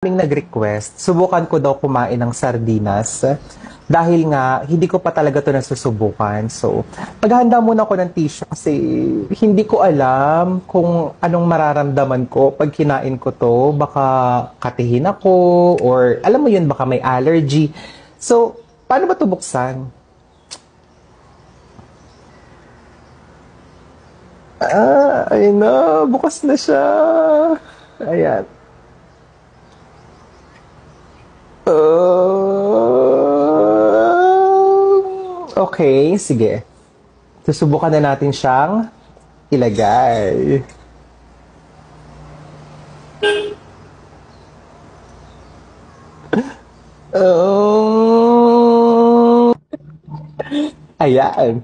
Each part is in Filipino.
Maraming nag-request, subukan ko daw kumain ng sardinas dahil nga hindi ko pa talaga 'to nasusubukan. So, maghahanda muna ako ng tissue kasi hindi ko alam kung anong mararamdaman ko 'pag kinain ko 'to. Baka katihin ako or alam mo 'yun, baka may allergy. So, paano ba 'to buksan? Ayun na, bukas na siya. Ayan. Okay, sige. Susubukan na natin siyang ilagay. Oh, ayan.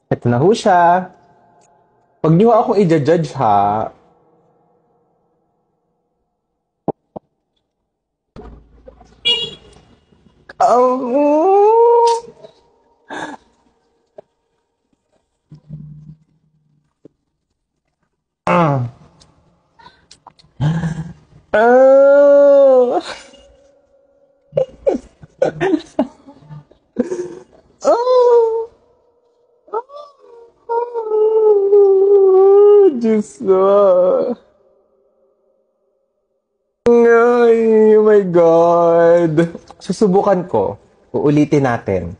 Ito na ho siya. Huwag niyo akong i-judge ha. Oh, oh, oh, oh, Diyos ko. Ay, oh my God. Susubukan ko. Uulitin natin.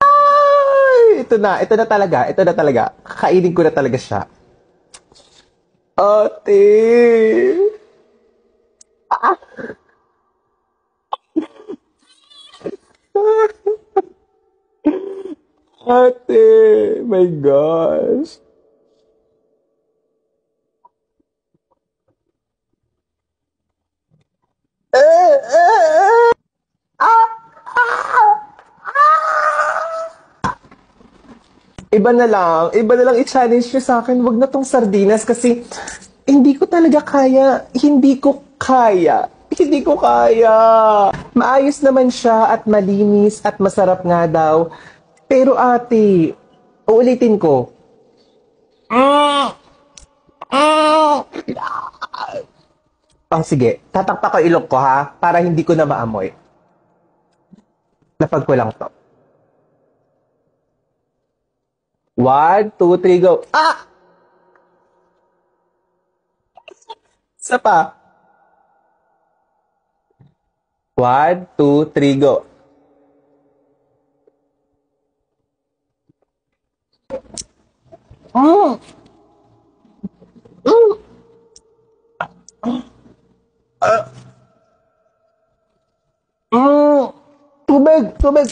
Ay, ito na talaga, ito na talaga. Kakainin ko na talaga siya. Ate! Ate! My gosh. Eh, eh, iba na lang i-challenge nyo sa akin. Wag na tong sardinas kasi hindi ko talaga kaya. Hindi ko kaya. Maayos naman siya at malinis at masarap nga daw. Pero ate, uulitin ko. Oh, sige. Tatakpak ko ilong ko ha, para hindi ko na maamoy. Lapag ko lang to. One, two, three, go. Ah! Isa pa. One, two, three, go. Mm, mm, mm. Tubig, tubig.